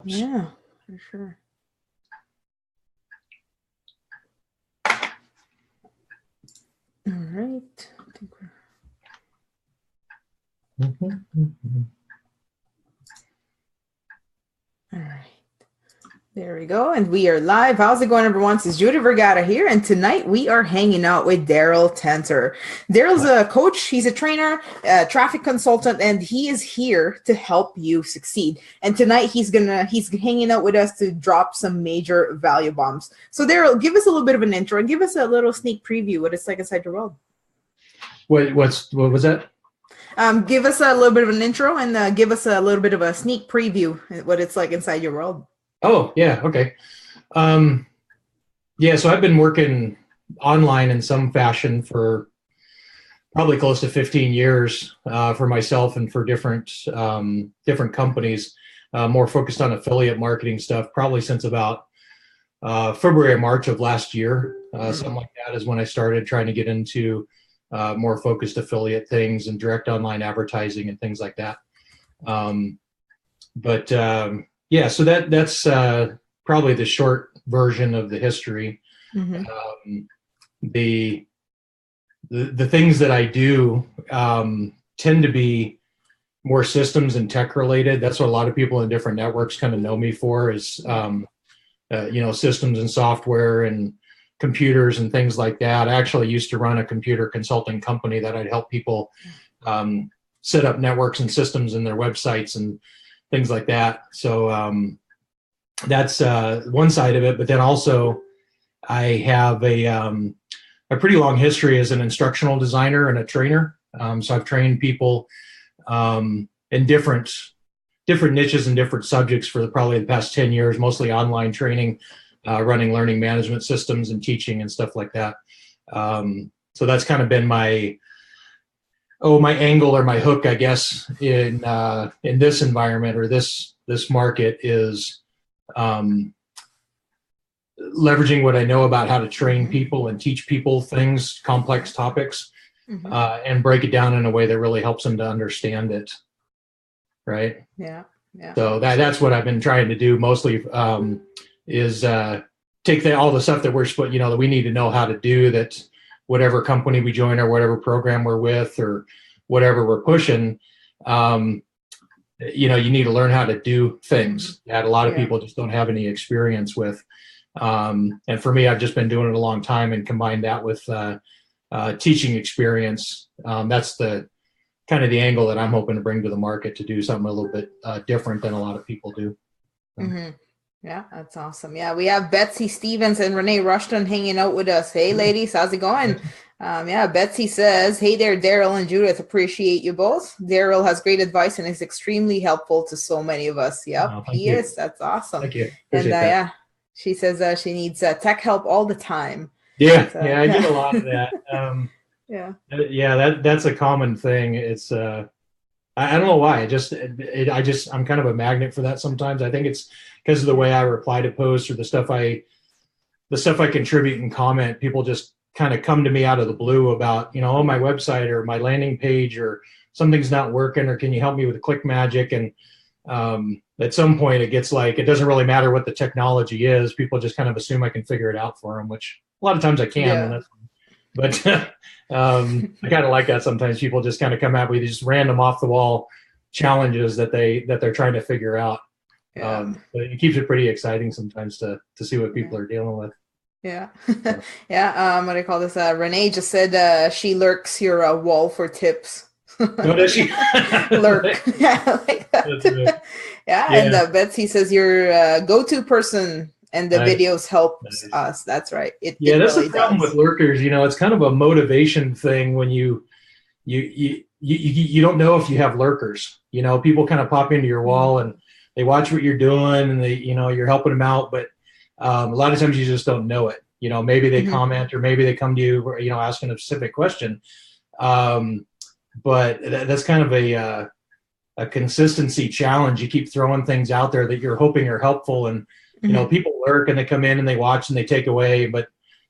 Yeah, for sure. All right. I think all right. There we go. And we are live. How's it going, everyone? This is Judith Vergata here. And tonight we are hanging out with Darrel Tenter. Darrel's a coach. He's a trainer, a traffic consultant, and he is here to help you succeed. And tonight he's hanging out with us to drop some major value bombs. So Darrel, give us a little bit of an intro and give us a little sneak preview what it's like inside your world. What was that? Give us a little bit of an intro and give us a little bit of a sneak preview what it's like inside your world. Oh, yeah. Okay. So I've been working online in some fashion for probably close to 15 years for myself and for different companies, more focused on affiliate marketing stuff, probably since about February or March of last year. Something like that is when I started trying to get into more focused affiliate things and direct online advertising and things like that. So that's probably the short version of the history. Mm-hmm. The things that I do tend to be more systems and tech related. That's what a lot of people in different networks kind of know me for is, systems and software and computers and things like that. I actually used to run a computer consulting company that I'd help people set up networks and systems in their websites and things like that. So that's one side of it. But then also I have a pretty long history as an instructional designer and a trainer. So I've trained people in different niches and different subjects for probably the past 10 years, mostly online training, running learning management systems and teaching and stuff like that. So that's kind of been my angle or my hook, I guess, in this environment or this market is leveraging what I know about how to train people and teach people things, complex topics, and break it down in a way that really helps them to understand it. Right? Yeah. So that's what I've been trying to do mostly is take all the stuff that that we need to know how to do, that whatever company we join or whatever program we're with or whatever we're pushing, you need to learn how to do things that a lot of people just don't have any experience with. And for me, I've just been doing it a long time and combined that with teaching experience. That's the kind of the angle that I'm hoping to bring to the market, to do something a little bit different than a lot of people do. Mm-hmm. Yeah, that's awesome. Yeah, we have Betsy Stevens and Renee Rushton hanging out with us. Hey, ladies, how's it going? Betsy says, hey there, Darrel and Judith, appreciate you both. Darrel has great advice and is extremely helpful to so many of us. Yep, he is. That's awesome. Thank you. And that. She says she needs tech help all the time. Yeah, so, I get a lot of that. Yeah, that's a common thing. It's I don't know why. I'm kind of a magnet for that sometimes. I think it's because of the way I reply to posts or the stuff I contribute and comment. People just kind of come to me out of the blue about, my website or my landing page or something's not working, or can you help me with the click magic? And at some point it gets like, it doesn't really matter what the technology is. People just kind of assume I can figure it out for them, which a lot of times I can. Yeah. But I kind of like that sometimes. People just kind of come at me with these random off the wall challenges that they're trying to figure out. Yeah. But it keeps it pretty exciting sometimes to see what people are dealing with. Yeah. Yeah. What do I call this? Renee just said she lurks your wall for tips. No, does she? Lurk. Yeah, like that. Yeah. And Betsy says you're a go-to person and the videos helps us. That's right. That's really the problem with lurkers. It's kind of a motivation thing when you don't know if you have lurkers. People kind of pop into your wall and they watch what you're doing and they, you're helping them out, but a lot of times you just don't know it. Maybe they comment or maybe they come to you, asking a specific question. But that's kind of a consistency challenge. You keep throwing things out there that you're hoping are helpful, and people lurk and they come in and they watch and they take away, but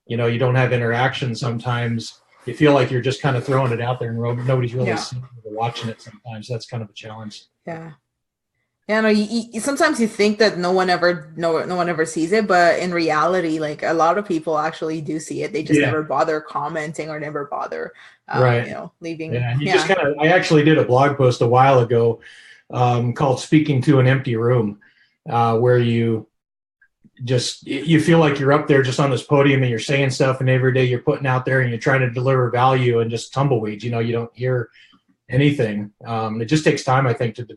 you don't have interaction. Sometimes you feel like you're just kind of throwing it out there and nobody's really seeing or watching it. Sometimes that's kind of a challenge. Yeah. Yeah, no, sometimes you think that no one ever sees it, but in reality, like a lot of people actually do see it. They just Yeah, never bother commenting or never bother, right. leaving. Yeah, and you just Yeah, kind of, I actually did a blog post a while ago called Speaking to an Empty Room, where you feel like you're up there just on this podium and you're saying stuff, and every day you're putting out there and you're trying to deliver value, and just tumbleweeds, you don't hear anything. It just takes time, I think, to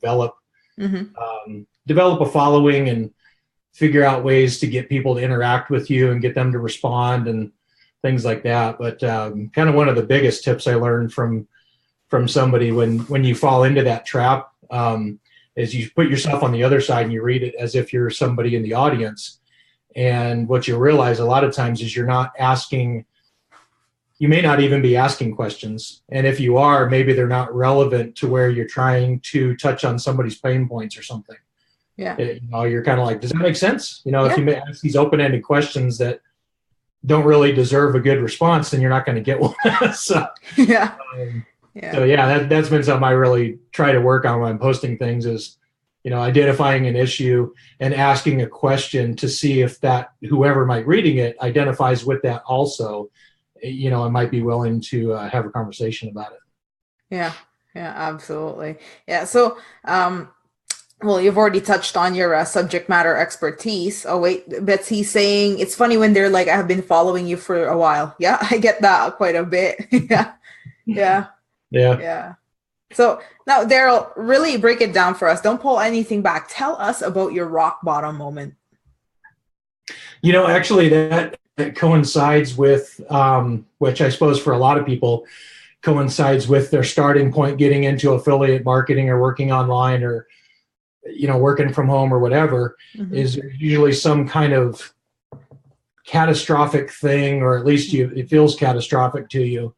hmm develop a following and figure out ways to get people to interact with you and get them to respond and things like that. But kind of one of the biggest tips I learned from somebody when you fall into that trap is you put yourself on the other side and you read it as if you're somebody in the audience. And what you realize a lot of times is you may not even be asking questions. And if you are, maybe they're not relevant to where you're trying to touch on somebody's pain points or something. yeah, You're kind of like, does that make sense? If yeah, you may ask these open-ended questions that don't really deserve a good response, then you're not going to get one. so, yeah, um, yeah. so yeah, that's been something I really try to work on when I'm posting things is, identifying an issue and asking a question to see if that whoever might reading it identifies with that also. I might be willing to have a conversation about it. Yeah, yeah, absolutely. Yeah. So, well, you've already touched on your subject matter expertise. Oh, wait, Betsy's saying it's funny when they're like, I have been following you for a while. Yeah, I get that quite a bit. Yeah, yeah, Yeah. yeah. So now, Darrel, really break it down for us. Don't pull anything back. Tell us about your rock bottom moment. Actually, that coincides with, which I suppose for a lot of people coincides with their starting point getting into affiliate marketing or working online or, working from home or whatever, is usually some kind of catastrophic thing, or at least it feels catastrophic to you.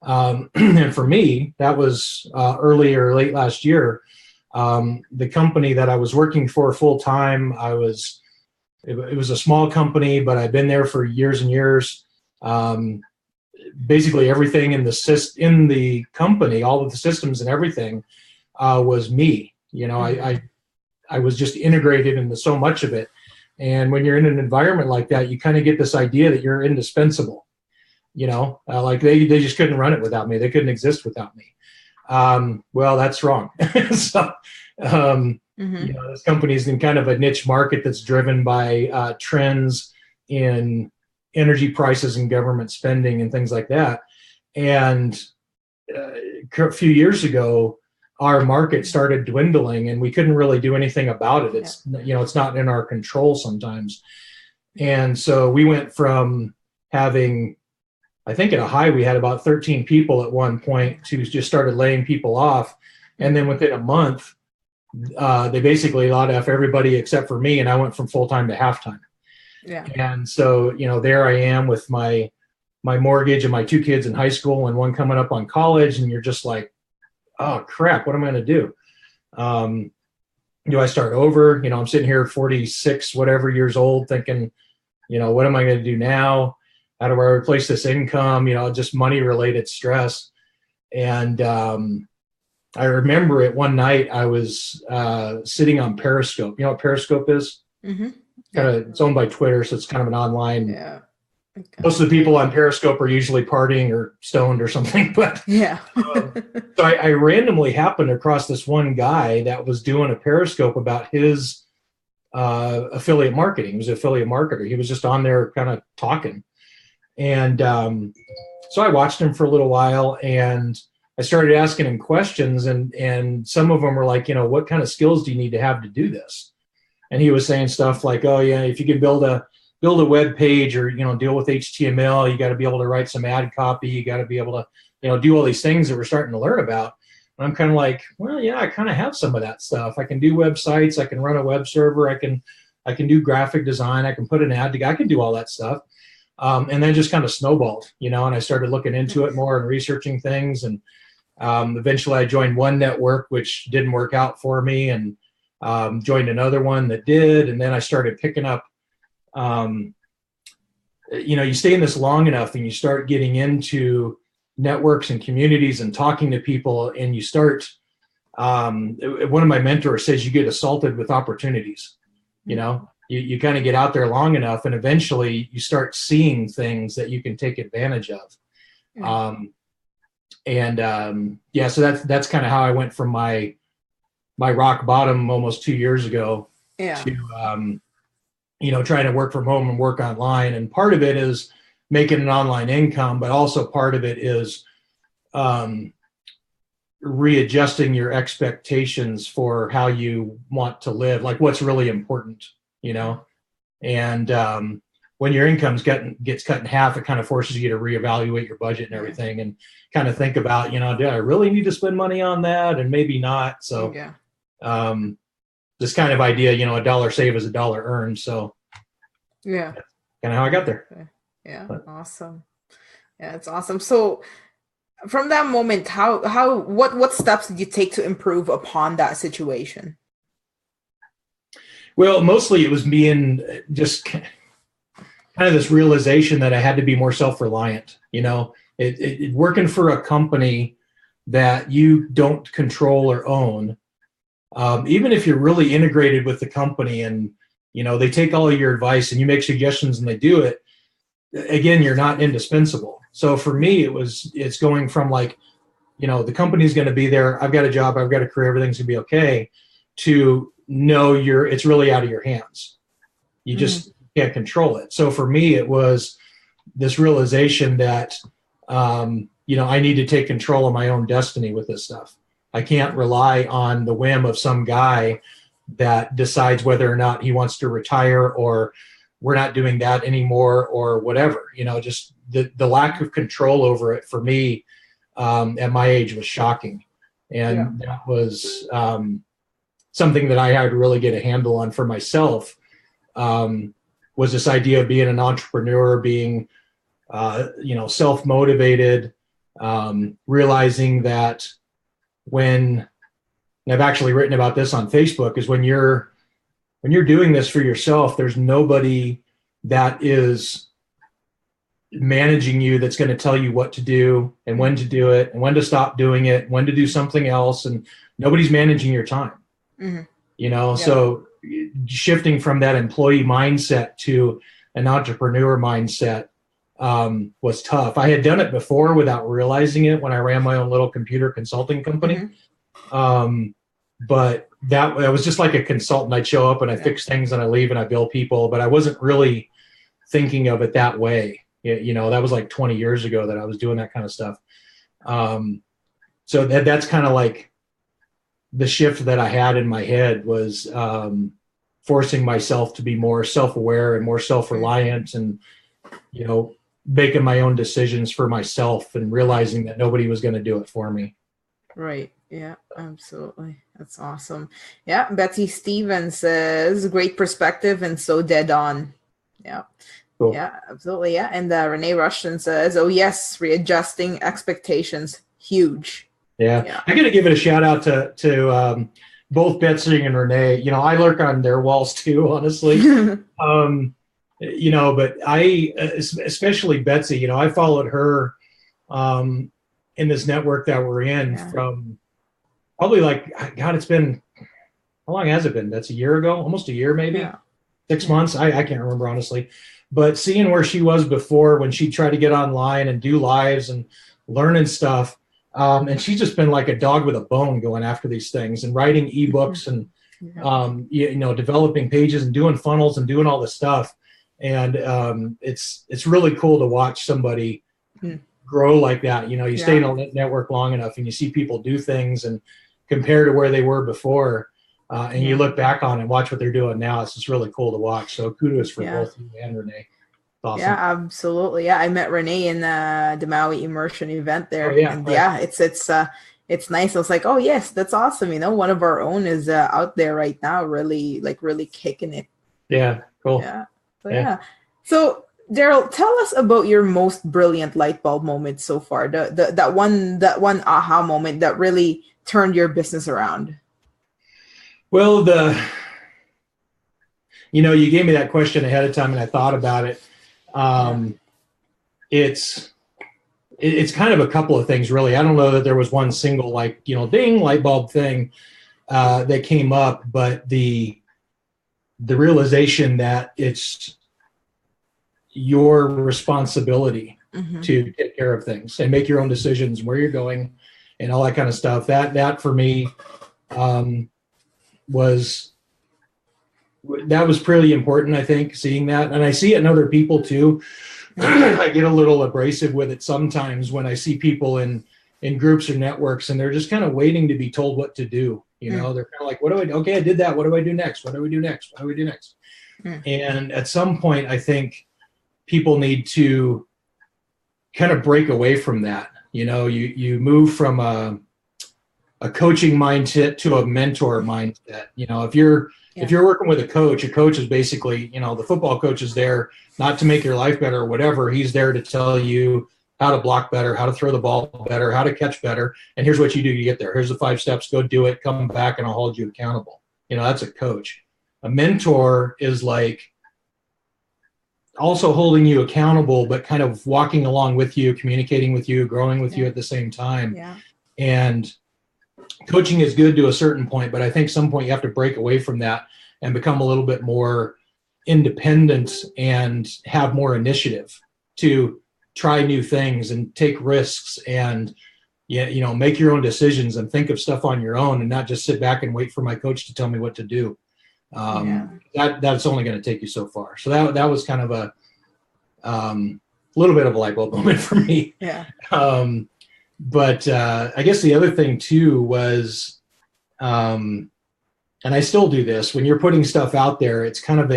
And for me, that was early or late last year. The company that I was working for full time, it was a small company, but I've been there for years and years. Basically, everything in the company, all of the systems and everything, was me. I was just integrated into so much of it. And when you're in an environment like that, you kind of get this idea that you're indispensable. Like they just couldn't run it without me. They couldn't exist without me. Well, that's wrong. So, this company is in kind of a niche market that's driven by trends in energy prices and government spending and things like that. And a few years ago, our market started dwindling and we couldn't really do anything about it. It's not in our control sometimes. And so we went from having, I think at a high, we had about 13 people at one point to just started laying people off. And then within a month, they basically laid off everybody except for me. And I went from full-time to half-time. Yeah. And so, there I am with my mortgage and my two kids in high school and one coming up on college. And you're just like, oh crap, what am I going to do? Do I start over? I'm sitting here 46, whatever years old thinking, what am I going to do now? How do I replace this income? Just money related stress. And I remember it one night I was sitting on Periscope. You know what Periscope is? It's owned by Twitter, so it's kind of an online. Yeah. Most of the people on Periscope are usually partying or stoned or something. But yeah. So I randomly happened across this one guy that was doing a Periscope about his affiliate marketing. He was an affiliate marketer. He was just on there kind of talking. And so I watched him for a little while and I started asking him questions, and some of them were like, what kind of skills do you need to have to do this? And he was saying stuff like, oh yeah, if you can build a web page or, deal with HTML, you got to be able to write some ad copy. You got to be able to, do all these things that we're starting to learn about. And I'm kind of like, well, yeah, I kind of have some of that stuff. I can do websites. I can run a web server. I can do graphic design. I can put an ad together. I can do all that stuff. And then just kind of snowballed, and I started looking into it more and researching things. And eventually I joined one network, which didn't work out for me, and joined another one that did. And then I started picking up, you stay in this long enough and you start getting into networks and communities and talking to people, and you start One of my mentors says you get assaulted with opportunities. You know, you kind of get out there long enough, and eventually you start seeing things that you can take advantage of. So that's kind of how I went from my rock bottom almost 2 years ago to trying to work from home and work online. And part of it is making an online income, but also part of it is readjusting your expectations for how you want to live, like what's really important, and when your income gets cut in half, it kind of forces you to reevaluate your budget and everything, and kind of think about, do I really need to spend money on that? And maybe not. So this kind of idea, a dollar saved is a dollar earned. So kind of how I got there. Awesome. Yeah, it's awesome. So from that moment, what steps did you take to improve upon that situation? Well, mostly it was being just kind of this realization that I had to be more self-reliant. Working for a company that you don't control or own, even if you're really integrated with the company and they take all of your advice and you make suggestions and they do it, again, you're not indispensable. So for me, it's going from like, the company's going to be there. I've got a job. I've got a career. Everything's going to be okay. To know it's really out of your hands. You just can't control it. So for me, it was this realization that, I need to take control of my own destiny with this stuff. I can't rely on the whim of some guy that decides whether or not he wants to retire, or we're not doing that anymore, or whatever. Just the lack of control over it for me at my age was shocking. And that was something that I had to really get a handle on for myself, was this idea of being an entrepreneur, being self-motivated, realizing that and I've actually written about this on Facebook, is when you're doing this for yourself, there's nobody that is managing you that's going to tell you what to do and when to do it and when to stop doing it, when to do something else, and nobody's managing your time. So shifting from that employee mindset to an entrepreneur mindset was tough. I had done it before without realizing it when I ran my own little computer consulting company. But that was just like a consultant. I'd show up and I fix things and I leave and I bill people, but I wasn't really thinking of it that way. That was like 20 years ago that I was doing that kind of stuff. So that's kind of like the shift that I had in my head, was forcing myself to be more self-aware and more self-reliant, and, making my own decisions for myself and realizing that nobody was going to do it for me. Right. Yeah, absolutely. That's awesome. Yeah. Betsy Stevens says, great perspective and so dead on. Yeah. Cool. Yeah, absolutely. Yeah. And Renee Rushton says, oh yes, readjusting expectations. Huge. Yeah. I got to give it a shout out to both Betsy and Renee. I lurk on their walls too, honestly. But I, especially Betsy, I followed her in this network that we're in from probably it's been, how long has it been? That's a year ago, almost a year, maybe 6 months. I can't remember, honestly, but seeing where she was before, when she tried to get online and do lives and learning stuff. And she's just been like a dog with a bone going after these things and writing ebooks and, developing pages and doing funnels and doing all this stuff. And it's really cool to watch somebody grow like that. You stay in a network long enough and you see people do things and compare to where they were before. And you look back on and watch what they're doing now. It's just really cool to watch. So kudos for both you and Renee. Awesome. Yeah, absolutely. Yeah, I met Renee in the Maui immersion event there. It's nice. I was like, oh yes, that's awesome. One of our own is out there right now, really kicking it. Yeah, cool. So Darrel, tell us about your most brilliant light bulb moment so far. That one aha moment that really turned your business around. Well, you gave me that question ahead of time and I thought about it. It's it's kind of a couple of things, really. I don't know that there was one single, like, ding, light bulb thing that came up, but the realization that it's your responsibility to take care of things and make your own decisions, where you're going and all that kind of stuff. That for me was pretty important, I think, seeing that. And I see it in other people too. I get a little abrasive with it sometimes when I see people in groups or networks, and they're just kind of waiting to be told what to do. They're kind of like, okay, I did that. What do I do next? What do we do next? What do we do next? And at some point, I think people need to kind of break away from that. You move from a coaching mindset to a mentor mindset. If you're working with a coach is basically, the football coach is there not to make your life better or whatever. He's there to tell you how to block better, how to throw the ball better, how to catch better. And here's what you do to get there. Here's the 5 steps. Go do it. Come back and I'll hold you accountable. That's a coach. A mentor is like also holding you accountable, but kind of walking along with you, communicating with you, growing with you at the same time. Yeah. And coaching is good to a certain point, but I think some point you have to break away from that and become a little bit more independent and have more initiative to try new things and take risks and make your own decisions and think of stuff on your own and not just sit back and wait for my coach to tell me what to do. That's only going to take you so far. So that was kind of a little bit of a light bulb moment for me. Yeah. But I guess the other thing too was, and I still do this, when you're putting stuff out there, it's kind of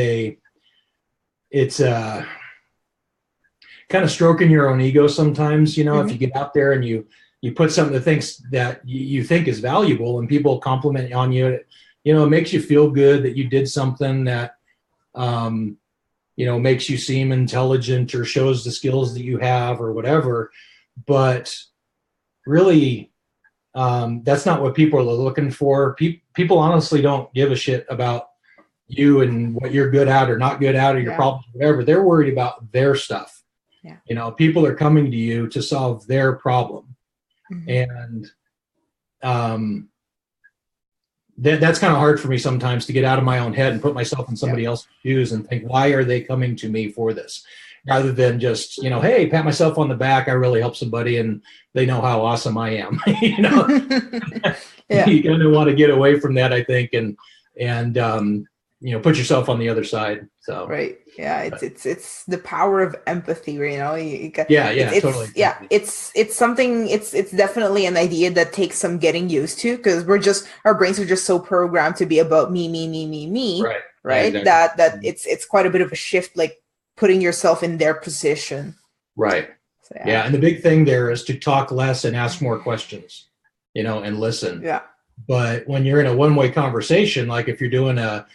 kind of stroking your own ego sometimes, if you get out there and you put something that you think is valuable and people compliment on you, it makes you feel good that you did something that, makes you seem intelligent or shows the skills that you have or whatever. But really, that's not what people are looking for. People honestly don't give a shit about you and what you're good at or not good at or your problems, whatever. They're worried about their stuff. Yeah. People are coming to you to solve their problem. And that's kind of hard for me sometimes to get out of my own head and put myself in somebody else's shoes and think, why are they coming to me for this? Rather than just, hey, pat myself on the back. I really helped somebody and they know how awesome I am. You kind of want to get away from that, I think, and put yourself on the other side. So right. Yeah. It's the power of empathy, totally. Yeah. It's something, it's definitely an idea that takes some getting used to, because our brains are just so programmed to be about me. Right. Right. Yeah, exactly. That it's quite a bit of a shift, like putting yourself in their position. Right. So, yeah. And the big thing there is to talk less and ask more questions, and listen. Yeah. But when you're in a one-way conversation, like if you're doing a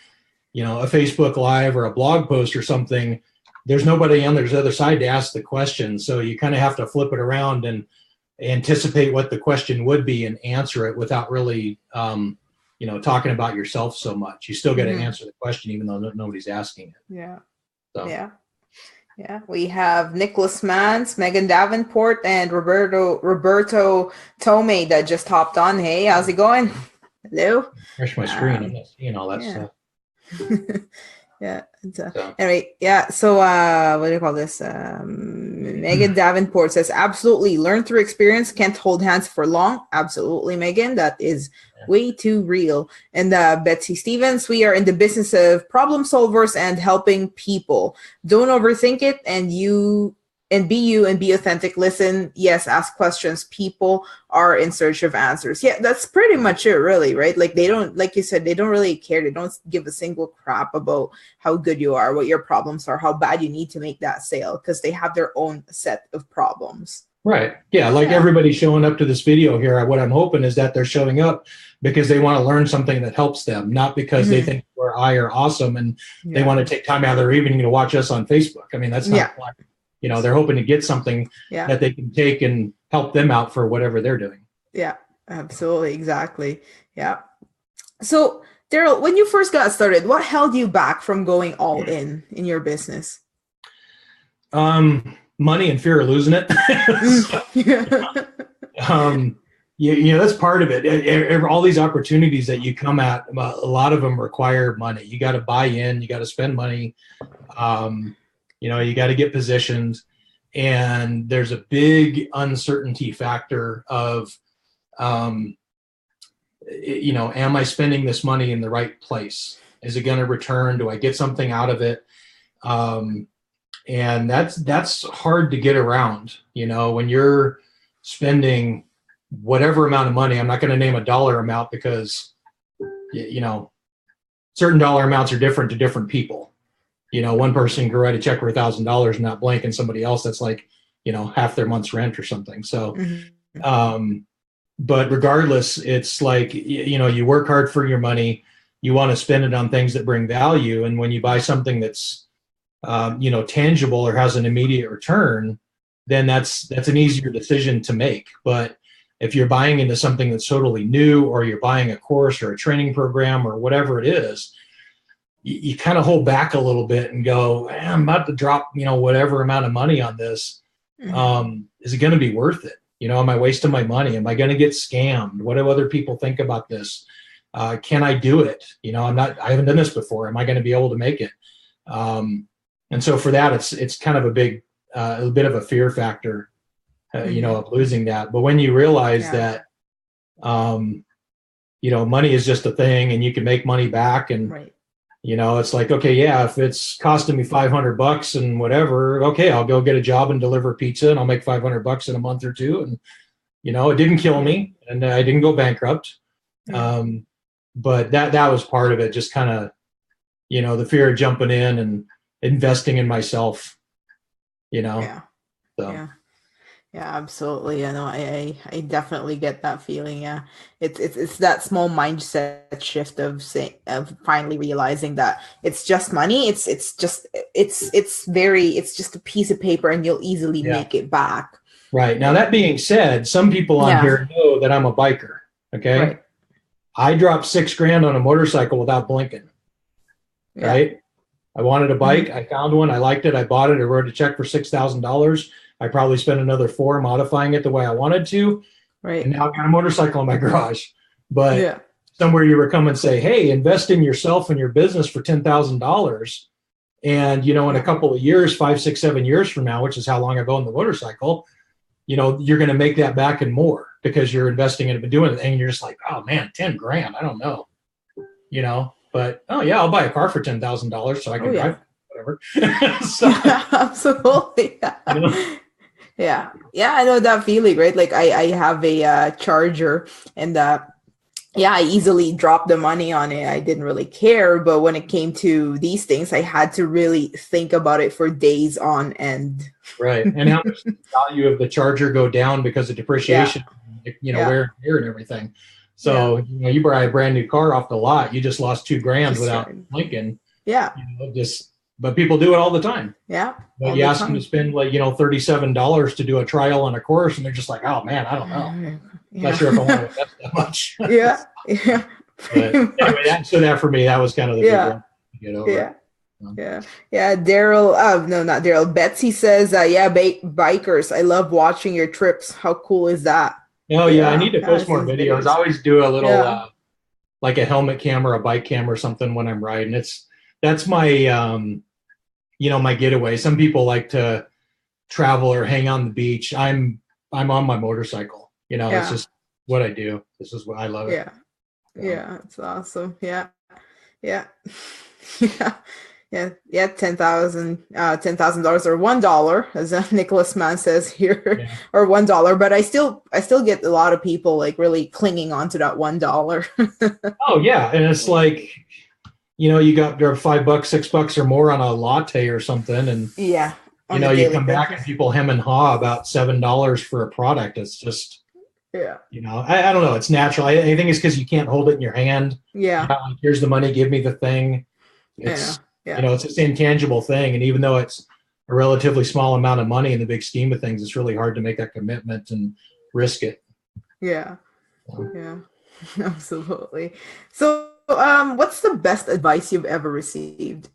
Facebook Live or a blog post or something, there's nobody on the other side to ask the question. So you kind of have to flip it around and anticipate what the question would be and answer it without really, talking about yourself so much. You still got to answer the question, even though nobody's asking it. Yeah. So. Yeah. Yeah. We have Nicholas Mans, Megan Davenport, and Roberto Tomei that just hopped on. Hey, how's it going? Hello. Refresh my screen. I'm not seeing all that stuff. Yeah. Anyway, yeah. So what do you call this? Megan Davenport says, absolutely, learn through experience, can't hold hands for long. Absolutely, Megan, that is way too real. And Betsy Stevens, we are in the business of problem solvers and helping people. Don't overthink it, and be you and be authentic. Listen, yes, ask questions. People are in search of answers. Yeah, that's pretty much it, really, right? Like they don't, like you said, they don't really care. They don't give a single crap about how good you are, what your problems are, how bad you need to make that sale, because they have their own set of problems. Right. Yeah. Like everybody showing up to this video here, what I'm hoping is that they're showing up because they want to learn something that helps them, not because they think you or I are awesome and they want to take time out of their evening to watch us on Facebook. I mean, that's not why. They're hoping to get something that they can take and help them out for whatever they're doing. Yeah, absolutely. Exactly. Yeah. So, Darrel, when you first got started, what held you back from going all in your business? Not money and fear of losing it. That's part of it. All these opportunities that you come at, a lot of them require money. You got to buy in, you got to spend money. You got to get positioned, and there's a big uncertainty factor of, am I spending this money in the right place? Is it going to return? Do I get something out of it? And that's hard to get around, when you're spending whatever amount of money. I'm not going to name a dollar amount because, certain dollar amounts are different to different people. One person can write a check for $1,000 and not blink, and somebody else that's like, half their month's rent or something. So, but regardless, it's like, you work hard for your money. You want to spend it on things that bring value. And when you buy something that's, tangible or has an immediate return, then that's an easier decision to make. But if you're buying into something that's totally new, or you're buying a course or a training program or whatever it is, you kind of hold back a little bit and go, I'm about to drop, whatever amount of money on this. Is it going to be worth it? Am I wasting my money? Am I going to get scammed? What do other people think about this? Can I do it? I haven't done this before. Am I going to be able to make it? And so for that, it's kind of a bit of a fear factor, of losing that. But when you realize that, money is just a thing, and you can make money back, and it's like, okay, yeah, if it's costing me $500 and whatever, okay, I'll go get a job and deliver pizza, and I'll make $500 in a month or two, and it didn't kill me, and I didn't go bankrupt. But that was part of it, just kind of, the fear of jumping in and investing in myself, So. Yeah, absolutely. I know. I definitely get that feeling. Yeah, it's that small mindset shift of finally realizing that it's just money. It's just a piece of paper, and you'll easily make it back. Right. Now, that being said, some people on here know that I'm a biker. Okay. Right. I dropped $6,000 on a motorcycle without blinking. Yeah. Right. I wanted a bike. I found one. I liked it. I bought it. I wrote a check for $6,000. I probably spent another $4,000 modifying it the way I wanted to. Right. And now I've got a motorcycle in my garage. But somewhere you would come and say, hey, invest in yourself and your business for $10,000. And, in a couple of years, 5, 6, 7 years from now, which is how long I've owned the motorcycle, you're going to make that back and more because you're investing in it and doing it. And you're just like, oh man, $10,000. I don't know, but I'll buy a car for $10,000 so I can drive whatever. So, absolutely. Yeah, I know that feeling, right? Like I have a charger, and I easily dropped the money on it. I didn't really care, but when it came to these things, I had to really think about it for days on end. Right, and how much the value of the charger go down because of depreciation, wear and tear and everything. So you buy a brand new car off the lot, you just lost $2,000 without blinking. Yeah, but people do it all the time. Yeah. But you ask them to spend $37 to do a trial on a course, and they're just like, oh man, I don't know. Not sure if I want to invest that much. Yeah. But anyway, that for me, that was kind of the big one to get over. Yeah. Darrel, no, not Darrel. Betsy says, bikers, I love watching your trips. How cool is that? Oh yeah, I need to post more videos. I always do a little, like a helmet cam or a bike cam or something when I'm riding. That's my, my getaway. Some people like to travel or hang on the beach. I'm on my motorcycle. It's just what I do. This is what I love it. Yeah, it's awesome. Yeah. $10,000 or $1, as Nicholas Mann says here, or $1. But I still get a lot of people like really clinging on to that $1. Oh yeah, and it's like, you got $5, $6 or more on a latte or something, and you come back and people hem and haw about $7 for a product. It's just I don't know. It's natural. I think it's because you can't hold it in your hand. Yeah. Like, here's the money. Give me the thing. It's it's this intangible thing, and even though it's a relatively small amount of money in the big scheme of things, it's really hard to make that commitment and risk it. Yeah. Absolutely. So, what's the best advice you've ever received?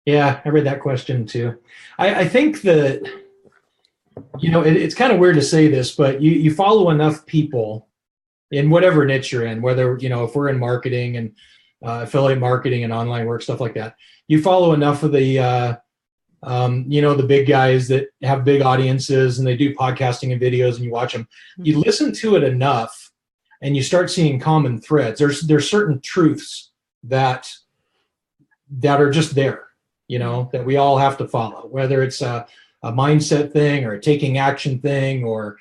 Yeah, I read that question too. I think that, it's kind of weird to say this, but you follow enough people in whatever niche you're in, whether, if we're in marketing and affiliate marketing and online work, stuff like that, you follow enough of the big guys that have big audiences and they do podcasting and videos and you watch them, you listen to it enough and you start seeing common threads. There's certain truths that are just there, that we all have to follow, whether it's a mindset thing or a taking action thing or,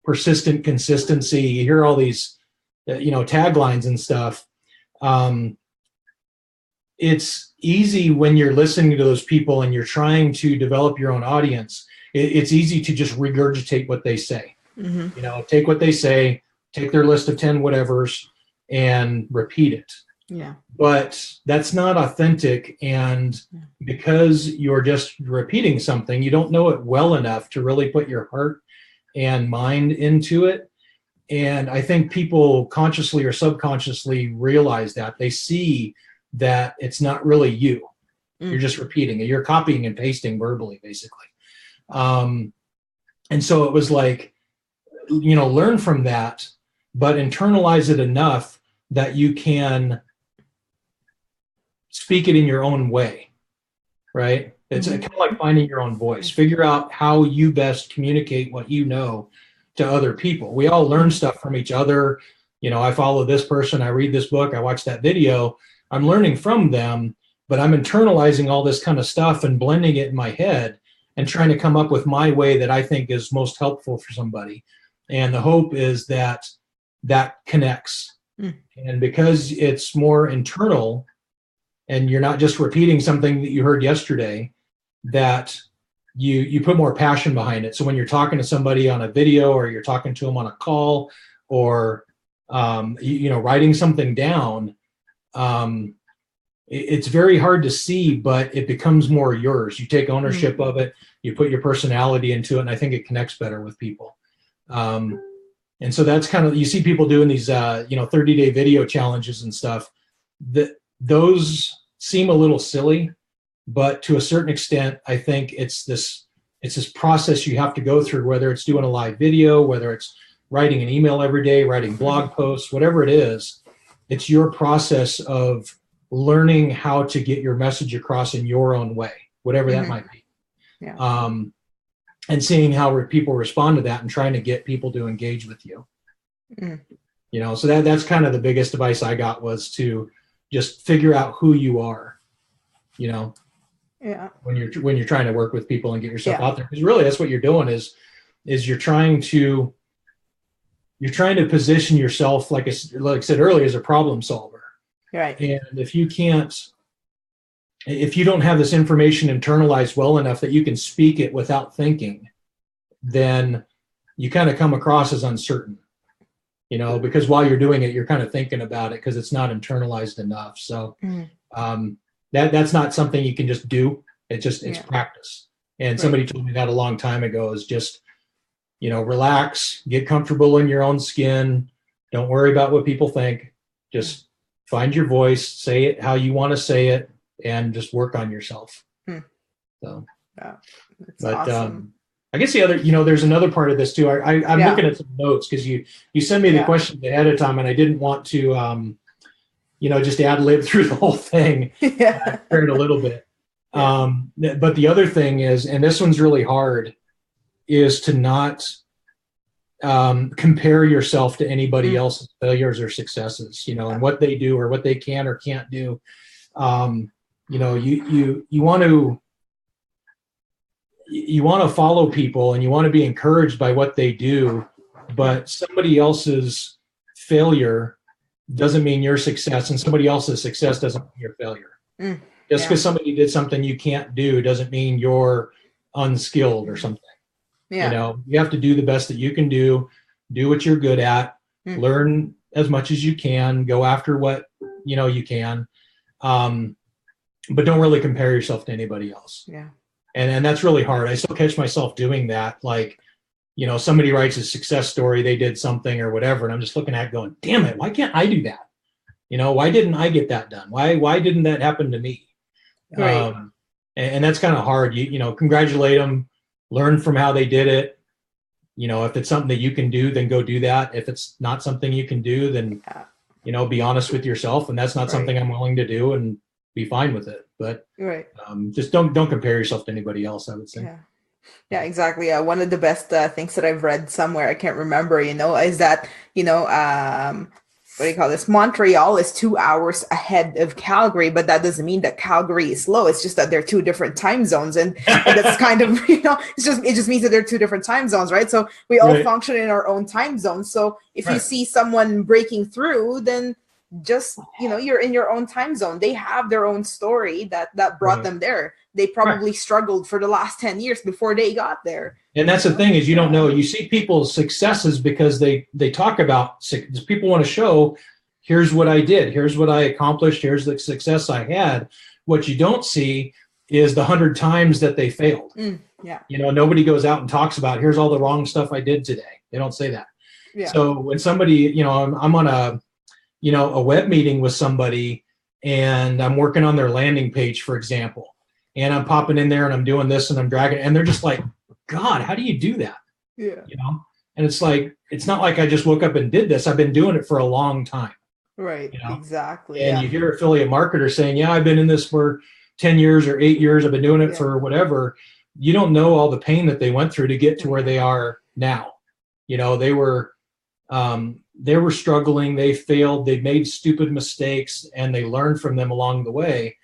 persistent consistency. You hear all these, taglines and stuff. It's easy when you're listening to those people and you're trying to develop your own audience. It's easy to just regurgitate what they say. Take what they say, take their list of 10 whatevers and repeat it. Yeah. But that's not authentic. And because you're just repeating something, you don't know it well enough to really put your heart and mind into it. And I think people consciously or subconsciously realize that. They see that it's not really you. You're just repeating it. You're copying and pasting verbally, basically. And so it was like, learn from that, but internalize it enough that you can speak it in your own way, right? It's kind of like finding your own voice. Figure out how you best communicate what you know to other people. We all learn stuff from each other. I follow this person, I read this book, I watch that video. I'm learning from them, but I'm internalizing all this kind of stuff and blending it in my head and trying to come up with my way that I think is most helpful for somebody. And the hope is that connects. And because it's more internal and you're not just repeating something that you heard yesterday, that you put more passion behind it. So when you're talking to somebody on a video or you're talking to them on a call or, writing something down, it's very hard to see, but it becomes more yours. You take ownership of it, you put your personality into it, and I think it connects better with people. And so that's kind of, you see people doing these, 30-day video challenges and stuff. Those seem a little silly, but to a certain extent, I think it's this process you have to go through, whether it's doing a live video, whether it's writing an email every day, writing blog posts, whatever it is. It's your process of learning how to get your message across in your own way, whatever that might be. Yeah. And seeing how people respond to that and trying to get people to engage with you. So that's kind of the biggest advice I got, was to just figure out who you are, when you're trying to work with people and get yourself out there. Because really that's what you're doing is you're trying to position yourself, like I said earlier, as a problem solver. Right. And if you don't have this information internalized well enough that you can speak it without thinking, then you kind of come across as uncertain, because while you're doing it, you're kind of thinking about it because it's not internalized enough. So that's not something you can just do. It's practice. And somebody told me that a long time ago, is just, relax, get comfortable in your own skin. Don't worry about what people think. Just find your voice, say it how you want to say it, and just work on yourself. So, that's awesome. I guess the other, there's another part of this too. I'm looking at some notes because you sent me the questions ahead of time, and I didn't want to, just ad lib through the whole thing. I prepared a little bit. But the other thing is, and this one's really hard, is to not compare yourself to anybody else's failures or successes, and what they do or what they can or can't do. You want to follow people and you want to be encouraged by what they do, but somebody else's failure doesn't mean your success, and somebody else's success doesn't mean your failure. Just because somebody did something you can't do doesn't mean you're unskilled or something. You have to do the best that you can do what you're good at, learn as much as you can, go after what you can, but don't really compare yourself to anybody else. And that's really hard. I still catch myself doing that. Like, somebody writes a success story, they did something or whatever, and I'm just looking at it going, damn it, why can't I do that? Why didn't I get that done? Why didn't that happen to me? Right. And that's kind of hard. Congratulate them, learn from how they did it. If it's something that you can do, then go do that. If it's not something you can do, then, be honest with yourself. And that's not something I'm willing to do, and be fine with it. But just don't compare yourself to anybody else, I would say. Yeah, exactly. One of the best things that I've read somewhere, I can't remember, is that, what do you call this? Montreal is 2 hours ahead of Calgary, but that doesn't mean that Calgary is slow. It's just that they're two different time zones. And that's kind of, it just means that they're two different time zones, right? So we all function in our own time zones. So if you see someone breaking through, then just, you're in your own time zone. They have their own story that brought them there. They probably struggled for the last 10 years before they got there. And that's the thing, is you don't know. You see people's successes because they talk about, people want to show, here's what I did, here's what I accomplished, here's the success I had. What you don't see is the 100 times that they failed. Nobody goes out and talks about, here's all the wrong stuff I did today. They don't say that. So when somebody, I'm on a web meeting with somebody, and I'm working on their landing page, for example, and I'm popping in there and I'm doing this and I'm dragging, and they're just like, God, how do you do that? And it's like, it's not like I just woke up and did this. I've been doing it for a long time. Right. Exactly. And you hear affiliate marketers saying, yeah, I've been in this for 10 years or 8 years. I've been doing it for whatever. You don't know all the pain that they went through to get to where they are now. They were struggling. They failed. They made stupid mistakes, and they learned from them along the way,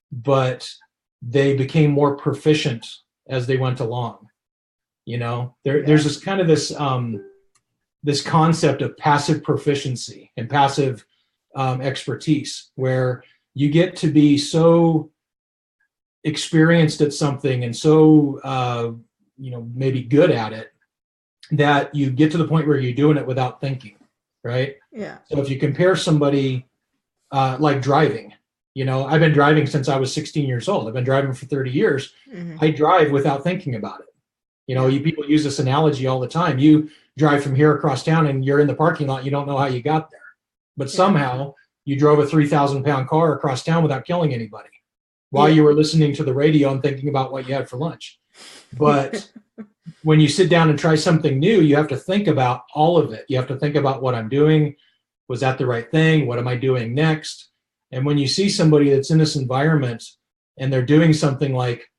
but they became more proficient as they went along. There's this kind of this concept of passive proficiency and passive expertise, where you get to be so experienced at something and so maybe good at it, that you get to the point where you're doing it without thinking, right? So if you compare somebody like driving, I've been driving since I was 16 years old. I've been driving for 30 years. I drive without thinking about it. People use this analogy all the time. You drive from here across town and you're in the parking lot. You don't know how you got there, but somehow you drove a 3,000-pound car across town without killing anybody while you were listening to the radio and thinking about what you had for lunch. But when you sit down and try something new, you have to think about all of it. You have to think about what I'm doing. Was that the right thing? What am I doing next? And when you see somebody that's in this environment and they're doing something like,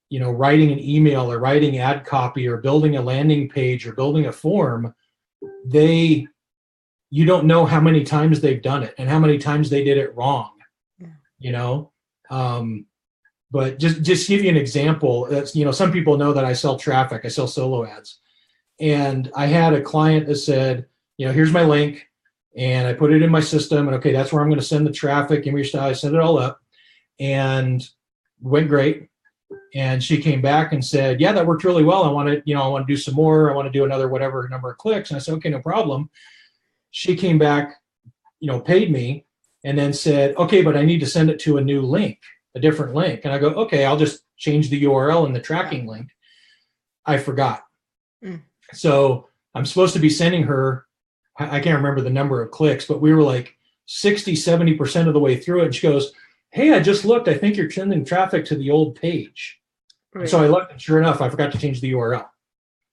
writing an email or writing ad copy or building a landing page or building a form, you don't know how many times they've done it and how many times they did it wrong. But just give you an example. That's, some people know that I sell traffic. I sell solo ads. And I had a client that said, here's my link. And I put it in my system, and okay, that's where I'm going to send the traffic. Give me your style. I set it all up, and went great. And she came back and said, yeah, that worked really well. I want to do some more. I want to do another whatever number of clicks. And I said, okay, no problem. She came back, paid me, and then said, okay, but I need to send it to a new link, a different link. And I go, okay, I'll just change the URL and the tracking link. I forgot. So I'm supposed to be sending her, I can't remember the number of clicks, but we were like 60, 70% of the way through it. And she goes, hey, I just looked. I think you're sending traffic to the old page. Right. So I looked, and sure enough, I forgot to change the URL.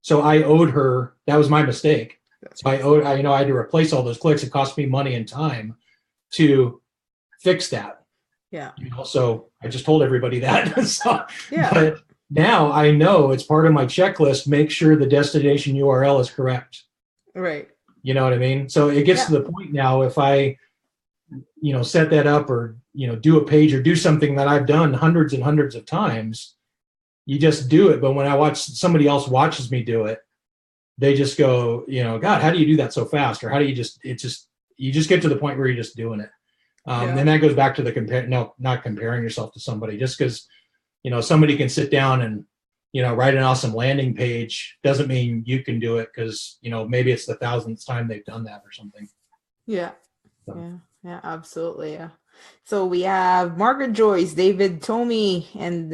So I owed her, that was my mistake. So I had to replace all those clicks. It cost me money and time to fix that. So I just told everybody that. But now I know it's part of my checklist. Make sure the destination URL is correct. Right. You know what I mean? So it gets to the point now, if I, set that up or, do a page or do something that I've done hundreds and hundreds of times, you just do it. But when I watch somebody else watches me do it, they just go, God, how do you do that so fast? Or how do you you just get to the point where you're just doing it. And that goes back to not comparing yourself to somebody. Just because, somebody can sit down and, write an awesome landing page doesn't mean you can do it, because, maybe it's the 1,000th time they've done that or something. Yeah. So. Yeah, absolutely. Yeah. So we have Margaret Joyce, David Tomey, and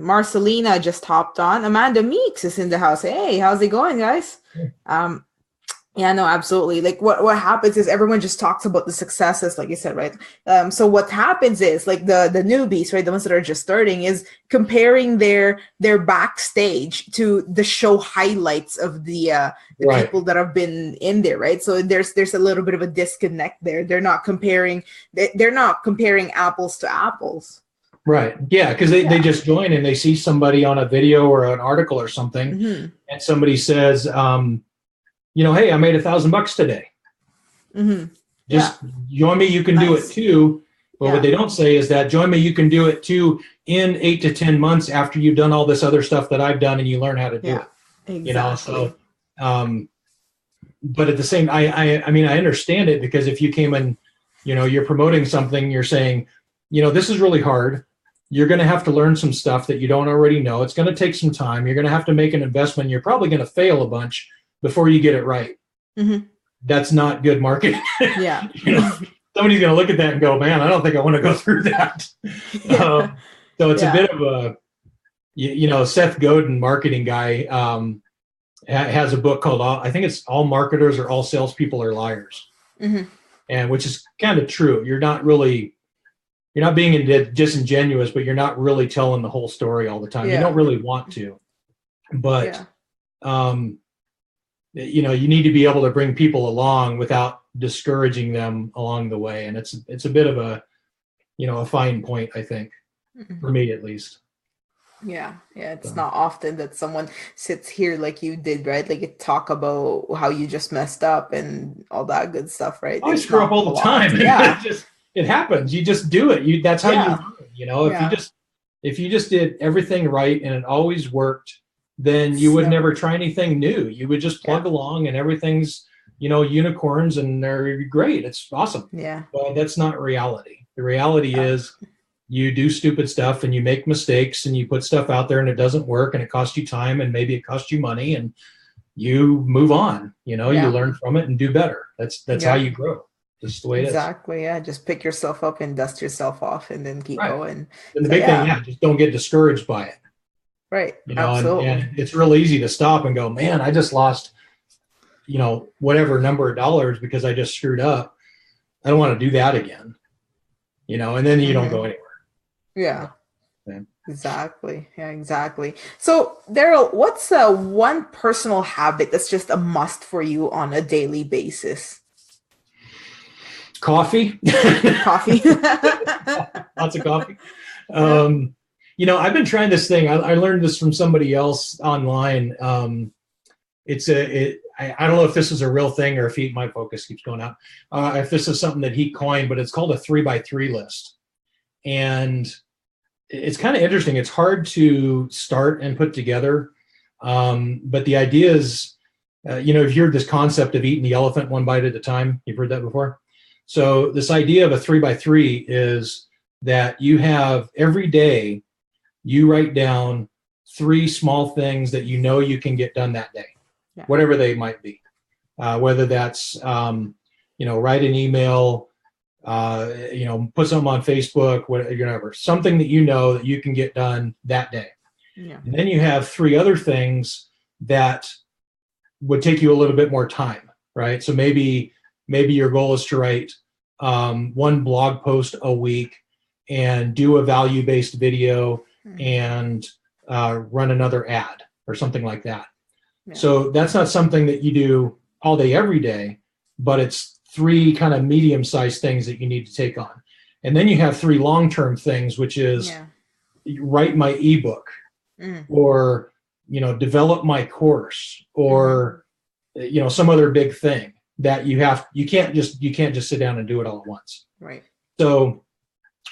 Marcelina just hopped on. Amanda Meeks is in the house. Hey, how's it going, guys? Yeah, no, absolutely. Like what happens is everyone just talks about the successes, like you said, right? So what happens is like the newbies, right? The ones that are just starting is comparing their backstage to the show highlights of the Right. people that have been in there, right? So there's a little bit of a disconnect there. They're not comparing apples to apples. Right. Yeah, because they just join and they see somebody on a video or an article or something, Mm-hmm. and somebody says, hey, I made $1,000 today. Mm-hmm. Just join me, you can do it too. Well, what they don't say is that join me, you can do it too in 8 to 10 months after you've done all this other stuff that I've done and you learn how to do it. Exactly. But at the same, I mean, I understand it, because if you came in, you're promoting something, you're saying, this is really hard. You're going to have to learn some stuff that you don't already know. It's going to take some time. You're going to have to make an investment. You're probably going to fail a bunch before you get it right. Mm-hmm. That's not good marketing. Yeah. Somebody's going to look at that and go, man, I don't think I want to go through that. So it's a bit of a, Seth Godin, marketing guy, has a book called, I think it's All Marketers or All Salespeople Are Liars. Mm-hmm. And which is kind of true. You're not being disingenuous, but you're not really telling the whole story all the time. You don't really want to, but, you need to be able to bring people along without discouraging them along the way. And it's a bit of a, a fine point, I think, for me at least. Yeah. It's not often that someone sits here like you did, right? Like you talk about how you just messed up and all that good stuff, right? I screw up all the time. Yeah. It happens. You just do it. That's how you learn. If you just did everything right and it always worked, then you would never try anything new. You would just plug along and everything's, unicorns and they're great. It's awesome. Yeah. But that's not reality. The reality is you do stupid stuff and you make mistakes and you put stuff out there and it doesn't work and it costs you time and maybe it costs you money and you move on, you learn from it and do better. That's how you grow. Just the way it is. Exactly. Yeah. Just pick yourself up and dust yourself off and then keep going. And the big thing, just don't get discouraged by it. Right. Absolutely. And it's real easy to stop and go, man, I just lost, whatever number of dollars because I just screwed up. I don't want to do that again. And then you don't go anywhere. Yeah. Exactly. Yeah, exactly. So, Darrel, what's one personal habit that's just a must for you on a daily basis? Coffee. Coffee. Lots of coffee. I've been trying this thing. I learned this from somebody else online. I don't know if this is a real thing or if my focus keeps going out. If this is something that he coined, but it's called a 3x3 list. And it's kind of interesting. It's hard to start and put together. But the idea is, you've heard this concept of eating the elephant one bite at a time. You've heard that before. So this idea of a 3x3 is that you have every day, you write down 3 small things that you can get done that day, whatever they might be. Whether that's, write an email, put something on Facebook, whatever, something that that you can get done that day. Yeah. And then you have 3 other things that would take you a little bit more time, right? So maybe your goal is to write 1 blog post a week and do a value-based video and run another ad or something like that. Yeah. So that's not something that you do all day, every day, but it's 3 kind of medium-sized things that you need to take on. And then you have 3 long-term things, which is write my ebook or, develop my course or, some other big thing that you can't just sit down and do it all at once. Right. So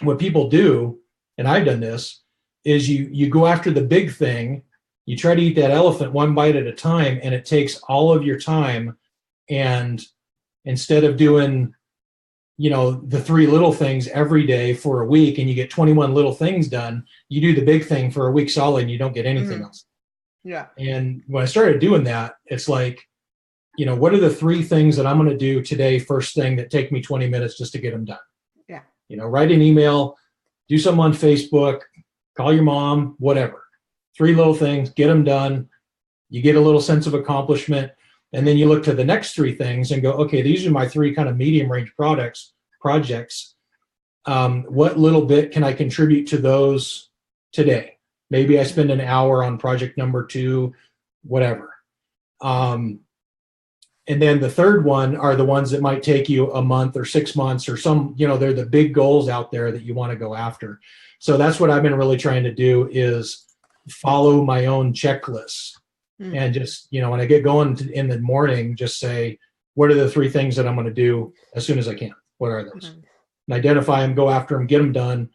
what people do, and I've done this, is you go after the big thing, you try to eat that elephant one bite at a time, and it takes all of your time. And instead of doing, the 3 little things every day for a week and you get 21 little things done, you do the big thing for a week solid and you don't get anything else. Yeah. And when I started doing that, it's like, what are the 3 things that I'm going to do today, first thing, that take me 20 minutes just to get them done? Yeah. Write an email, do something on Facebook, call your mom, whatever. 3 little things, get them done. You get a little sense of accomplishment. And then you look to the next three things and go, okay, these are my three kind of medium range projects. What little bit can I contribute to those today? Maybe I spend an hour on project number 2, whatever. And then the third one are the ones that might take you a month or 6 months or some, they're the big goals out there that you want to go after. So that's what I've been really trying to do, is follow my own checklists. And just, when I get going in the morning, just say, what are the 3 things that I'm going to do as soon as I can? What are those? And identify them, go after them, get them done,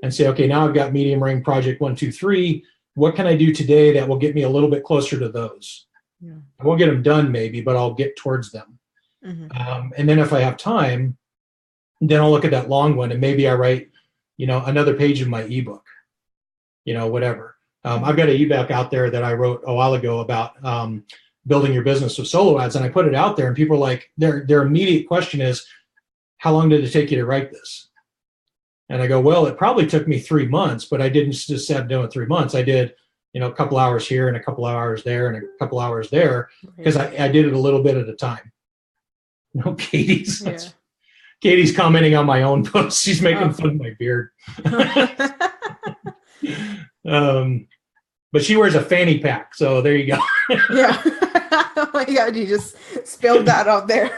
and say, okay, now I've got medium ring project 1, 2, 3. What can I do today that will get me a little bit closer to those? I won't get them done maybe, but I'll get towards them. And then if I have time, then I'll look at that long one, and maybe I write, another page of my ebook, whatever. I've got an ebook out there that I wrote a while ago about building your business with solo ads, and I put it out there, and people are like, their immediate question is, how long did it take you to write this? And I go, well, it probably took me 3 months, but I didn't just sit down 3 months. I did, a couple hours here and a couple hours there and a couple hours there, because I did it a little bit at a time. Katie's commenting on my own post. She's making fun of my beard. But she wears a fanny pack, so there you go. Yeah. Oh my God, you just spilled that out there.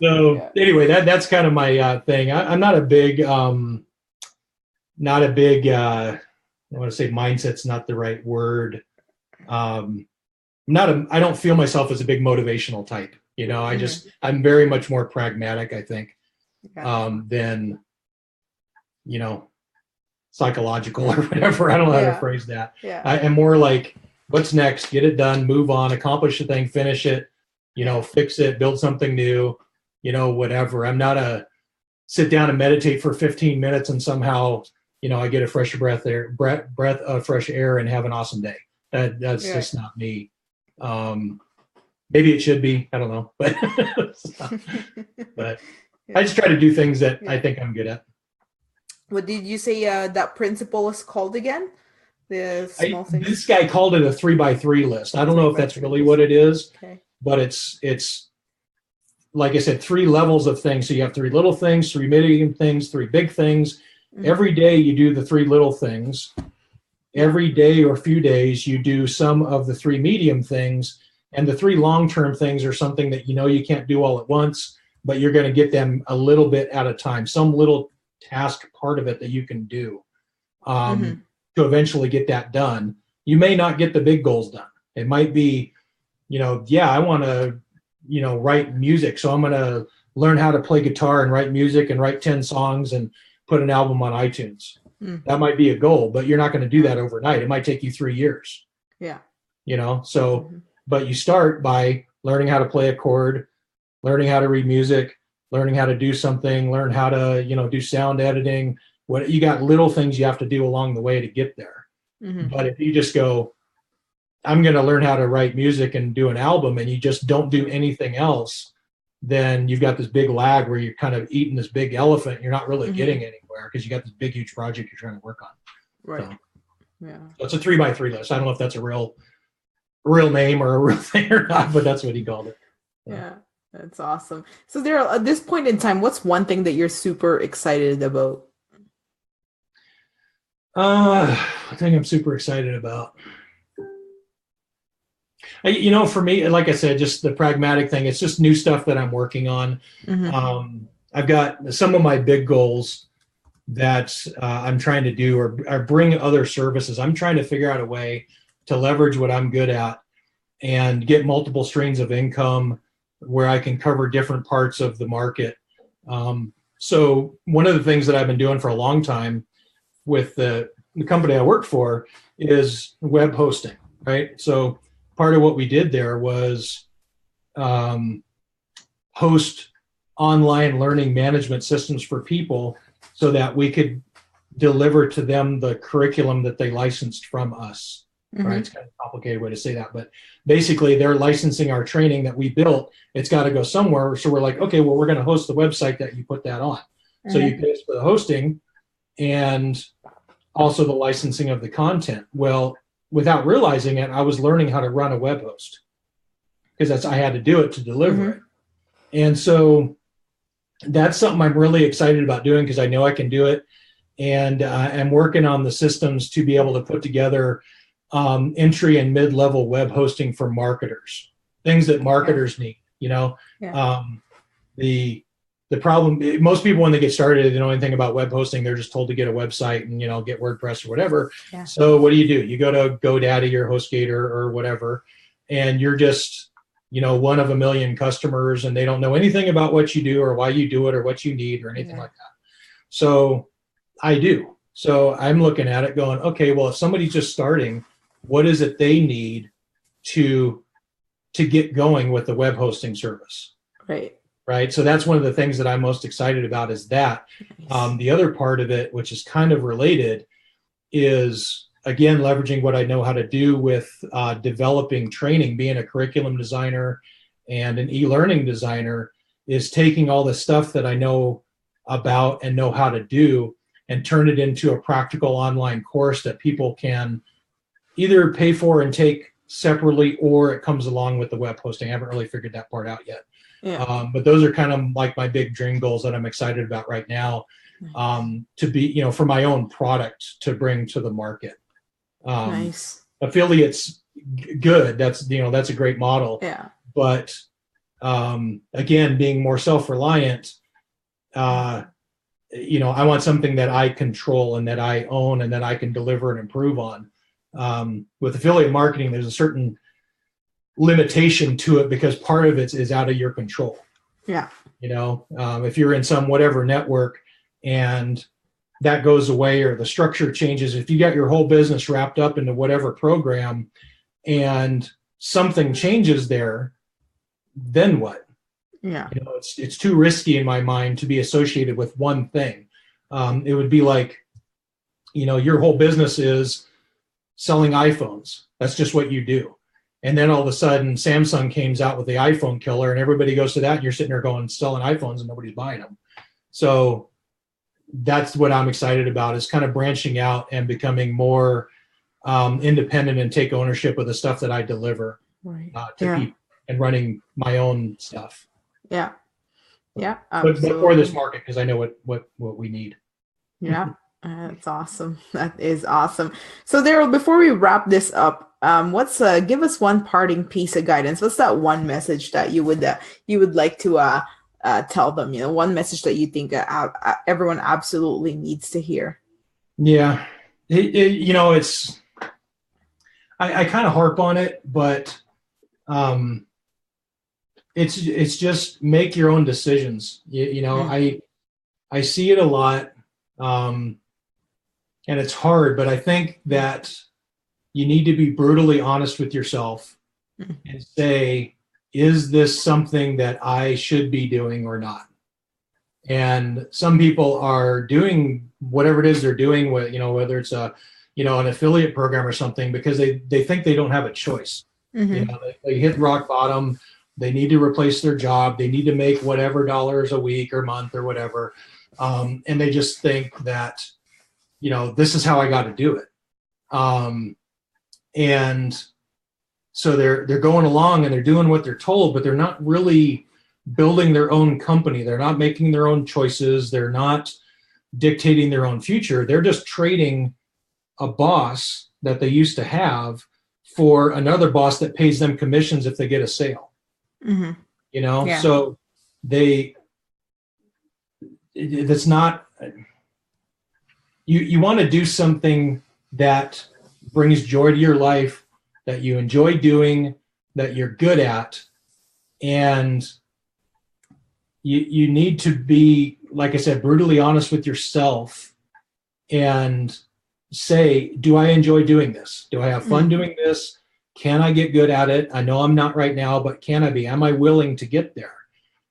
So anyway, that's kind of my thing. I'm not a big, I want to say mindset's not the right word. I don't feel myself as a big motivational type. I'm very much more pragmatic, I think, than, psychological or whatever. I don't know how to phrase that. I am more like, what's next? Get it done, move on, accomplish the thing, finish it, fix it, build something new, whatever. I'm not a sit down and meditate for 15 minutes and somehow, I get a fresh breath of fresh air and have an awesome day. That's just not me. Maybe it should be, I don't know, but I just try to do things that I think I'm good at. What did you say that principle is called again? The small things. This guy called it a 3x3 list. I don't know if that's really what it is, but it's like I said, 3 levels of things. So you have 3 little things, 3 medium things, 3 big things. Every day you do the 3 little things. Every day or few days you do some of the 3 medium things, and the 3 long-term things are something that you can't do all at once, but you're going to get them a little bit at a time. Some little task part of it that you can do to eventually get that done. You may not get the big goals done. It might be, I want to, write music. So I'm going to learn how to play guitar and write music and write 10 songs and put an album on iTunes. That might be a goal, but you're not going to do that overnight. It might take you 3 years. Yeah. But you start by learning how to play a chord, learning how to read music, learning how to do something, learn how to, do sound editing. What you got little things you have to do along the way to get there. But if you just go, I'm going to learn how to write music and do an album, and you just don't do anything else, then you've got this big lag where you're kind of eating this big elephant. And you're not really getting anywhere because you got this big, huge project you're trying to work on. Right. So it's a 3x3 list. I don't know if that's a real name or a real thing or not, but that's what he called it. Yeah. That's awesome. So Darrel, at this point in time, what's one thing that you're super excited about? I think I'm super excited about. For me, like I said, just the pragmatic thing. It's just new stuff that I'm working on. I've got some of my big goals that I'm trying to do or bring other services. I'm trying to figure out a way to leverage what I'm good at and get multiple streams of income where I can cover different parts of the market. So one of the things that I've been doing for a long time with the company I work for is web hosting, right? So part of what we did there was host online learning management systems for people so that we could deliver to them the curriculum that they licensed from us. Right? It's kind of a complicated way to say that, but basically they're licensing our training that we built. It's got to go somewhere. So we're like, okay, well, we're going to host the website that you put that on. So you pay us for the hosting and also the licensing of the content. Well, without realizing it, I was learning how to run a web host because I had to do it to deliver it. And so that's something I'm really excited about doing because I know I can do it. And I'm working on the systems to be able to put together entry and mid-level web hosting for marketers, things that marketers need, you know. The problem, most people when they get started, they don't know anything about web hosting. They're just told to get a website and, you know, get WordPress or whatever. So what do? You go to GoDaddy or HostGator or whatever, and you're just, you know, one of a million customers, and they don't know anything about what you do or why you do it or what you need or anything like that. So I do. So I'm looking at it going, okay, well, if somebody's just starting, what is it they need to get going with the web hosting service? Right. So that's one of the things that I'm most excited about is that. The other part of it, which is kind of related, is, again, leveraging what I know how to do with developing training, being a curriculum designer and an e-learning designer, is taking all the stuff that I know about and know how to do and turn it into a practical online course that people can either pay for and take separately, or it comes along with the web hosting. I haven't really figured that part out yet. But those are kind of like my big dream goals that I'm excited about right now, to be, you know, for my own product to bring to the market. Affiliates, good. That's, you know, that's a great model. But again, being more self-reliant, you know, I want something that I control and that I own and that I can deliver and improve on. With affiliate marketing, there's a certain limitation to it because part of it is out of your control. You know, if you're in some whatever network and that goes away or the structure changes, if you got your whole business wrapped up into whatever program and something changes there, then what? You know, it's too risky in my mind to be associated with one thing. It would be like, you know, your whole business is selling iPhones. That's just what you do. And then all of a sudden, Samsung comes out with the iPhone killer, and everybody goes to that, and you're sitting there going, selling iPhones, and nobody's buying them. So that's what I'm excited about, is kind of branching out and becoming more independent and take ownership of the stuff that I deliver to people and running my own stuff. But for this market, because I know what we need. That's awesome. That is awesome. So Darrel, before we wrap this up, give us one parting piece of guidance. What's that one message that you would like to tell them? You know, one message that you think everyone absolutely needs to hear. You know, it's I kind of harp on it, but it's just make your own decisions. You know, I see it a lot, and it's hard, but I think that you need to be brutally honest with yourself and say, is this something that I should be doing or not? And some people are doing whatever it is they're doing with, you know, whether it's an affiliate program or something, because they think they don't have a choice. You know, they hit rock bottom. They need to replace their job. They need to make whatever dollars a week or month or whatever. And they just think that, you know, this is how I got to do it. And so they're going along and they're doing what they're told, but they're not really building their own company. They're not making their own choices. They're not dictating their own future. They're just trading a boss that they used to have for another boss that pays them commissions if they get a sale. You know, so that's not, you want to do something that brings joy to your life, that you enjoy doing, that you're good at. And you need to be, like I said, brutally honest with yourself and say, do I enjoy doing this? Do I have fun doing this? Can I get good at it? I know I'm not right now, but can I be? Am I willing to get there?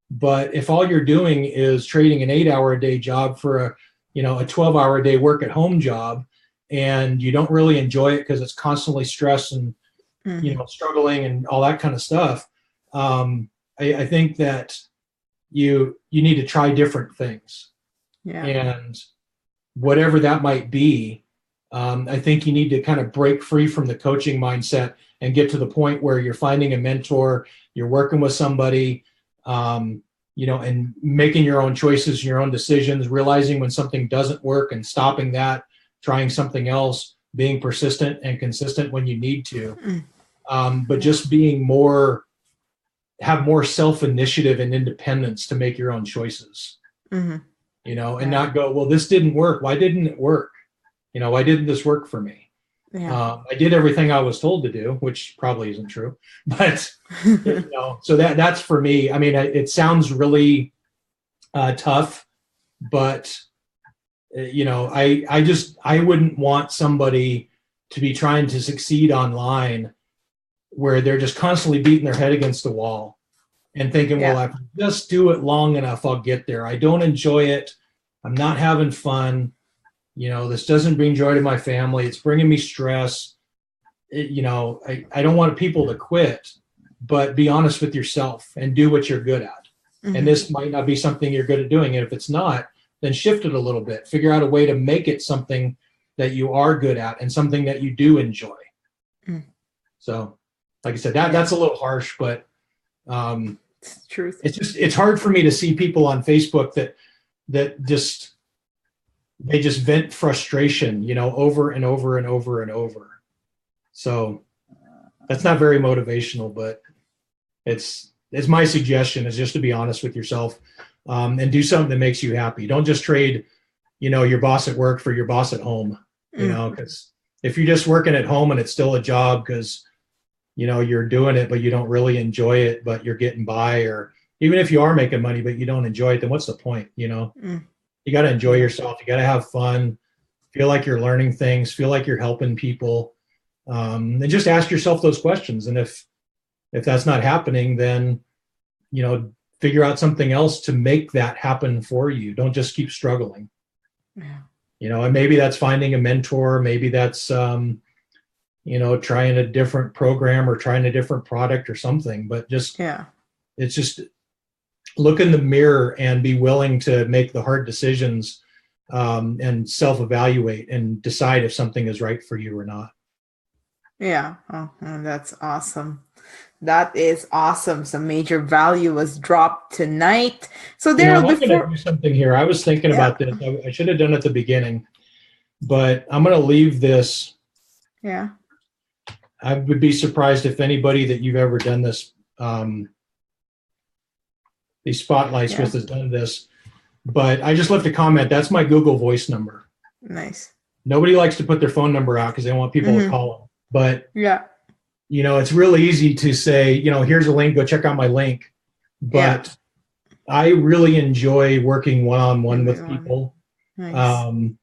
But if all you're doing is trading an 8-hour-a-day job for a 12-hour-a-day work at home job, and you don't really enjoy it because it's constantly stress and you know, struggling and all that kind of stuff, I think that you need to try different things. And whatever that might be, I think you need to kind of break free from the coaching mindset and get to the point where you're finding a mentor, you're working with somebody, and making your own choices, your own decisions, realizing when something doesn't work and stopping that, trying something else, being persistent and consistent when you need to. But just have more self-initiative and independence to make your own choices, and not go, well, this didn't work. Why didn't it work? Why didn't this work for me? I did everything I was told to do, which probably isn't true, but so that's for me. I mean, it sounds really tough, but I wouldn't want somebody to be trying to succeed online where they're just constantly beating their head against the wall and thinking, well, if I just do it long enough, I'll get there. I don't enjoy it. I'm not having fun. This doesn't bring joy to my family. It's bringing me stress. I don't want people to quit, but be honest with yourself and do what you're good at. And this might not be something you're good at doing. And if it's not, then shift it a little bit. Figure out a way to make it something that you are good at and something that you do enjoy. So, like I said, that's a little harsh, but it's the truth. It's hard for me to see people on Facebook that just vent frustration, over and over and over and over. So that's not very motivational, but it's my suggestion is just to be honest with yourself, and do something that makes you happy. Don't just trade, your boss at work for your boss at home, because if you're just working at home and it's still a job because, you're doing it, but you don't really enjoy it, but you're getting by, or even if you are making money, but you don't enjoy it, then what's the point? You got to enjoy yourself. You got to have fun, feel like you're learning things, feel like you're helping people, and just ask yourself those questions. And if that's not happening, then, figure out something else to make that happen for you. Don't just keep struggling. And maybe that's finding a mentor. Maybe that's, trying a different program or trying a different product or something, but it's just look in the mirror and be willing to make the hard decisions, and self-evaluate and decide if something is right for you or not. Yeah. Oh, that's awesome. That is awesome. Some major value was dropped tonight. So Darrel, I'm going to do something here. I was thinking about this. I should have done it at the beginning, but I'm going to leave this. Yeah. I would be surprised if anybody that you've ever done this, these spotlights with has done this, but I just left a comment. That's my Google Voice number. Nice. Nobody likes to put their phone number out because they want people to call them. But it's really easy to say, here's a link, go check out my link. But I really enjoy working one-on-one with people. Nice.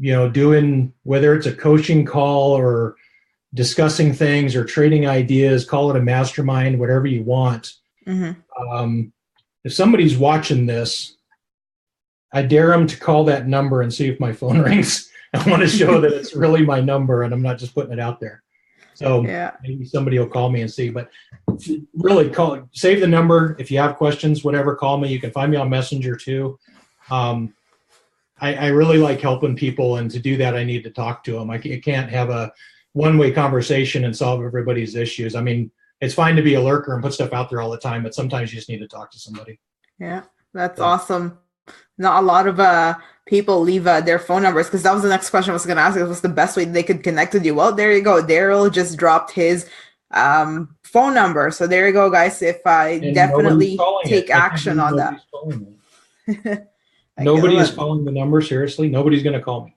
Doing, whether it's a coaching call or discussing things or trading ideas, call it a mastermind, whatever you want. If somebody's watching this, I dare them to call that number and see if my phone rings. I want to show that it's really my number and I'm not just putting it out there. So maybe somebody will call me and see, but really save the number. If you have questions, whatever, call me. You can find me on Messenger too. I really like helping people, and to do that, I need to talk to them. I can't have a one-way conversation and solve everybody's issues. I mean, it's fine to be a lurker and put stuff out there all the time, but sometimes you just need to talk to somebody. Yeah, that's awesome. Not a lot of people leave their phone numbers, because that was the next question I was going to ask. What's the best way they could connect with you? Well, there you go. Darrel just dropped his phone number. So there you go, guys. If I definitely take action on that. Nobody is calling the number. Seriously, nobody's going to call me.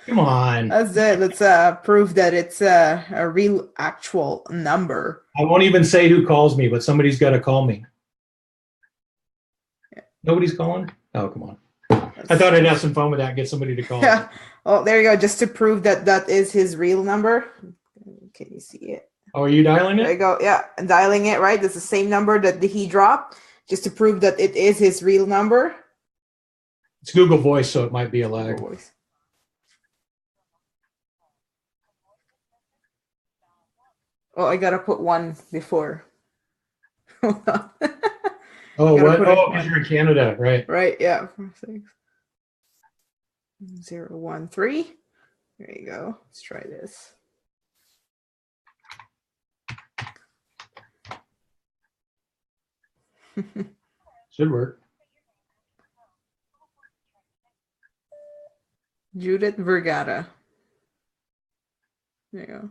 Come on. That's it. Let's prove that it's a real, actual number. I won't even say who calls me, but somebody's got to call me. Nobody's calling? Oh, come on. I thought I'd have some fun with that and get somebody to call. Yeah. Oh, there you go. Just to prove that is his real number. Can you see it? Oh, are you dialing it? There you go. Yeah, dialing it, right? That's the same number that he dropped, just to prove that it is his real number. It's Google Voice, so it might be a lag. Oh, I got to put one before. Hold on. Oh, what? Oh, because you're in Canada, right? Right, yeah. 013. There you go. Let's try this. Should work. Judith Vergara. There you go.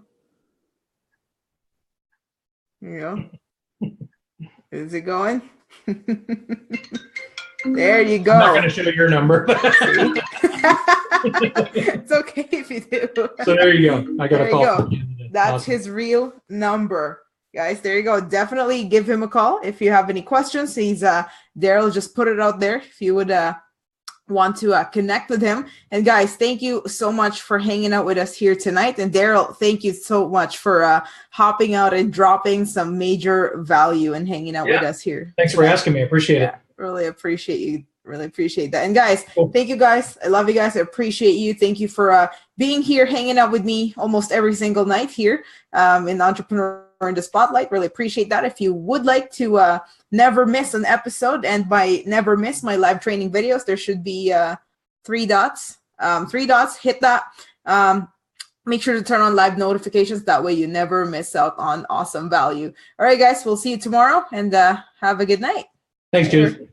There you go. Is it going? There you go. I'm not going to show your number. It's okay if you do. So there you go. I got a call. That's awesome. His real number. Guys, there you go. Definitely give him a call if you have any questions. He's Darrel just put it out there if you would want to connect with him. And guys, thank you so much for hanging out with us here tonight. And Darrel, thank you so much for hopping out and dropping some major value and hanging out with us here. Thanks for asking me. I appreciate it. Really appreciate you. Really appreciate that. And guys, thank you guys. I love you guys. I appreciate you. Thank you for being here, hanging out with me almost every single night here in Entrepreneur in the Spotlight. Really appreciate that. If you would like to never miss an episode, and by never miss my live training videos, there should be 3 dots. 3 dots, hit that. Make sure to turn on live notifications. That way you never miss out on awesome value. All right, guys, we'll see you tomorrow, and have a good night. Thanks, Judith.